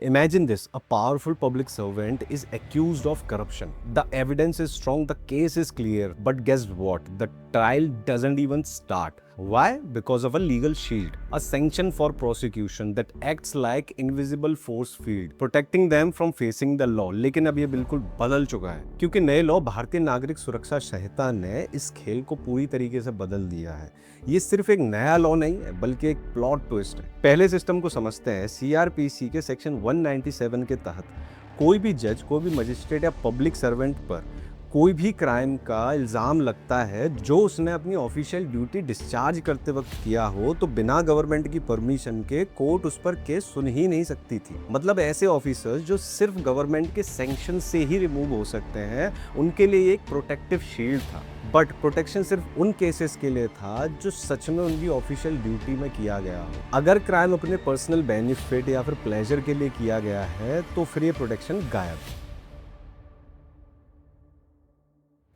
Imagine this, a powerful public servant is accused of corruption. The evidence is strong, the case is clear, but guess what? The trial doesn't even start. Why? Because of a legal shield, a sanction for prosecution that acts like invisible force field, protecting them from facing the law. लेकिन अब ये बिल्कुल बदल चुका है क्योंकि नए law भारतीय नागरिक सुरक्षा संहिता ने इस खेल को पूरी तरीके से बदल दिया है। ये सिर्फ एक नया लॉ नहीं है बल्कि एक प्लॉट ट्विस्ट है। पहले सिस्टम को समझते हैं। सीआरपीसी के सेक्शन 197 के तहत कोई भी जज, कोई भी मजिस्ट्रेट या पब्लिक सर्वेंट पर कोई भी क्राइम का इल्ज़ाम लगता है जो उसने अपनी ऑफिशियल ड्यूटी डिस्चार्ज करते वक्त किया हो, तो बिना गवर्नमेंट की परमिशन के कोर्ट उस पर केस सुन ही नहीं सकती थी। मतलब ऐसे ऑफिसर्स जो सिर्फ गवर्नमेंट के सैंक्शन से ही रिमूव हो सकते हैं, उनके लिए एक प्रोटेक्टिव शील्ड था। बट प्रोटेक्शन सिर्फ उन केसेस के लिए था जो सच में उनकी ऑफिशियल ड्यूटी में किया गया हो। अगर क्राइम अपने पर्सनल बेनिफिट या फिर प्लेजर के लिए किया गया है तो फिर ये प्रोटेक्शन गायब।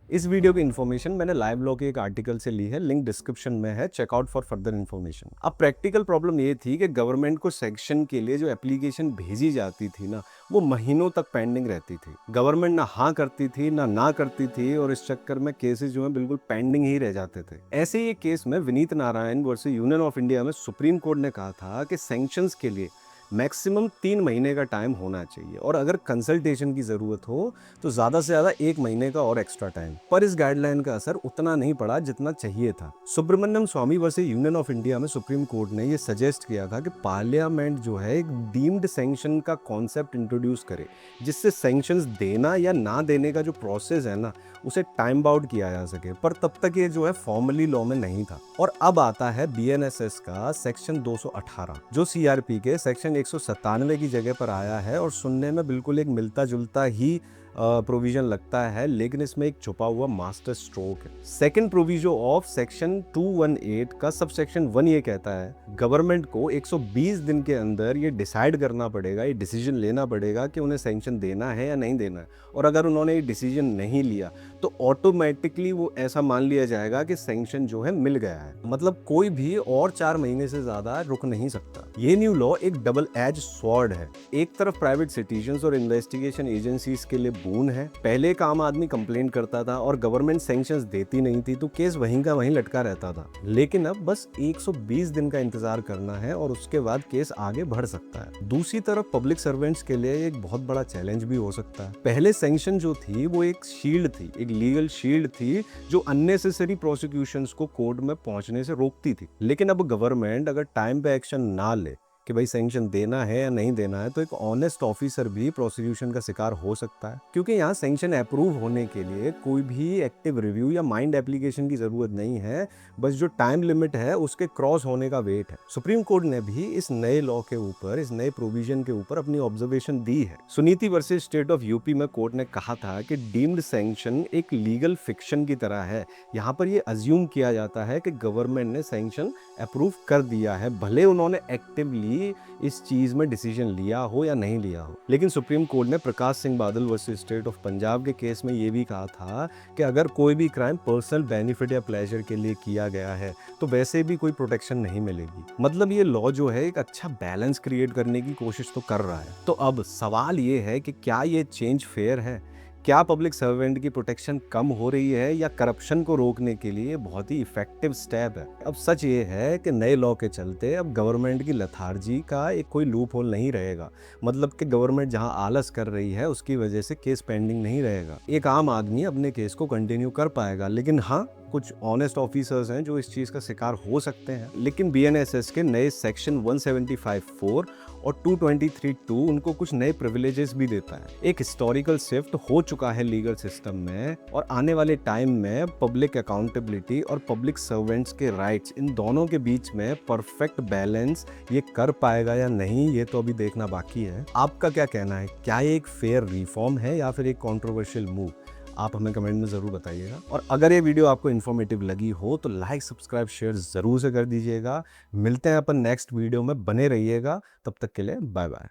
इस वीडियो की इन्फॉर्मेशन मैंने लाइव लॉ के एक आर्टिकल से ली है, लिंक डिस्क्रिप्शन में है, चेकआउट फॉर फर्दर इन्फॉर्मेशन। अब प्रैक्टिकल प्रॉब्लम ये थी कि गवर्नमेंट को सेक्शन के लिए जो एप्लीकेशन भेजी जाती थी ना, वो महीनों तक पेंडिंग रहती थी। गवर्नमेंट ना हाँ करती थी ना करती थी और इस चक्कर में केसेस जो है बिल्कुल पेंडिंग ही रह जाते थे। ऐसे ही एक केस में Vineet Narayan versus union of India में सुप्रीम कोर्ट ने कहा था कि सैंक्शंस के लिए मैक्सिमम 3 महीने का टाइम होना चाहिए और अगर कंसल्टेशन की ज़रूरत हो तो ज़्यादा से ज़्यादा 1 महीने का और एक्स्ट्रा टाइम। पर इस गाइडलाइन का असर उतना नहीं पड़ा जितना चाहिए था। सुब्रमण्यम स्वामी वर्सेस यूनियन ऑफ इंडिया में सुप्रीम कोर्ट ने ये सजेस्ट किया था कि पार्लियामेंट जो है एक डीम्ड सैंक्शन का कॉन्सेप्ट इंट्रोड्यूस करे, जिससे सैंक्शंस देना या ना देने का जो प्रोसेस है ना, उसे टाइम बाउंड किया जा सके। पर तब तक ये जो है फॉर्मली लॉ में नहीं था। और अब आता है बीएनएसएस का सेक्शन 218 जो सीआरपी के सेक्शन 197 की जगह पर आया है और सुनने में बिल्कुल एक मिलता जुलता ही प्रोविजन लगता है, लेकिन इसमें एक छुपा हुआ मास्टर स्ट्रोक है। सेकंड प्रोविजो ऑफ सेक्शन 218 का सब सेक्शन 1 ये कहता है गवर्नमेंट को 120 दिन के अंदर ये डिसाइड करना पड़ेगा, ये डिसीजन लेना पड़ेगा कि उन्हें सैंक्शन देना है या नहीं देना है। और अगर उन्होंने ये डिसीजन नहीं लिया तो ऑटोमेटिकली वो ऐसा मान लिया जाएगा कि सैंक्शन जो है मिल गया है। मतलब कोई भी और 4 महीने से ज्यादा रुक नहीं सकता। ये न्यू लॉ एक डबल एज स्वॉर्ड है। एक तरफ प्राइवेट सिटीजन्स और इन्वेस्टिगेशन एजेंसीज के लिए बून है। पहले एक आम आदमी कंप्लेंट करता था और गवर्नमेंट सैंक्शंस देती नहीं थी तो केस वहीं का वहीं लटका रहता था। लेकिन अब बस 120 दिन का इंतजार करना है और उसके बाद केस आगे बढ़ सकता है। दूसरी तरफ पब्लिक सर्वेंट्स के लिए एक बहुत बड़ा चैलेंज भी हो सकता है। पहले सैंक्शन जो थी वो एक शील्ड थी, एक लीगल शील्ड थी जो अननेसेसरी प्रोसिक्यूशंस को कोर्ट में पहुंचने से रोकती थी। लेकिन अब गवर्नमेंट अगर टाइम पे एक्शन ना ले कि भाई सैंक्शन देना है या नहीं देना है, तो एक ऑनेस्ट ऑफिसर भी प्रोसिक्यूशन का शिकार हो सकता है। क्योंकि यहाँ सैंक्शन अप्रूव होने के लिए कोई भी एक्टिव रिव्यू या माइंड एप्लीकेशन की जरूरत नहीं है, बस जो टाइम लिमिट है उसके क्रॉस होने का वेट है। सुप्रीम कोर्ट ने भी इस नए लॉ के ऊपर, इस नए प्रोविजन के ऊपर अपनी ऑब्जर्वेशन दी है। Suniti versus state of UP में कोर्ट ने कहा था कि डीम्ड सैंक्शन एक लीगल फिक्शन की तरह है। यहाँ पर ये अज्यूम किया जाता है कि गवर्नमेंट ने सैंक्शन अप्रूव कर दिया है, भले उन्होंने एक्टिवली इस चीज में डिसीजन लिया हो या नहीं लिया हो। लेकिन सुप्रीम कोर्ट ने Prakash Singh Badal versus state of Punjab के केस में यह भी कहा था कि अगर कोई भी क्राइम पर्सनल बेनिफिट या प्लेजर के लिए किया गया है तो वैसे भी कोई प्रोटेक्शन नहीं मिलेगी। मतलब ये लॉ जो है एक अच्छा बैलेंस क्रिएट करने की कोशिश तो कर रहा है। तो अब सवाल ये है कि क्या ये चेंज फेयर है? क्या पब्लिक सर्वेंट की प्रोटेक्शन कम हो रही है या करप्शन को रोकने के लिए बहुत ही इफेक्टिव स्टेप है? अब सच ये है कि नए लॉ के चलते अब गवर्नमेंट की लथार्जी का एक कोई लूप होल नहीं रहेगा। मतलब कि गवर्नमेंट जहां आलस कर रही है उसकी वजह से केस पेंडिंग नहीं रहेगा। एक आम आदमी अपने केस को कंटिन्यू कर पाएगा। लेकिन हाँ, कुछ ऑनेस्ट ऑफिसर्स हैं जो इस चीज का शिकार हो सकते हैं। लेकिन बीएनएसएस के नए सेक्शन 175(4) और 223(2) उनको कुछ नए प्रिविलेजेस भी देता है। एक हिस्टोरिकल शिफ्ट हो चुका है लीगल सिस्टम में और आने वाले टाइम में पब्लिक अकाउंटेबिलिटी और पब्लिक सर्वेंट्स के राइट्स, इन दोनों के बीच में परफेक्ट बैलेंस ये कर पाएगा या नहीं, ये तो अभी देखना बाकी है। आपका क्या कहना है? क्या ये एक फेयर रिफॉर्म है या फिर एक कंट्रोवर्शियल मूव? आप हमें कमेंट में ज़रूर बताइएगा। और अगर ये वीडियो आपको इन्फॉर्मेटिव लगी हो तो लाइक, सब्सक्राइब, शेयर ज़रूर से कर दीजिएगा। मिलते हैं अपन नेक्स्ट वीडियो में, बने रहिएगा। तब तक के लिए बाय बाय।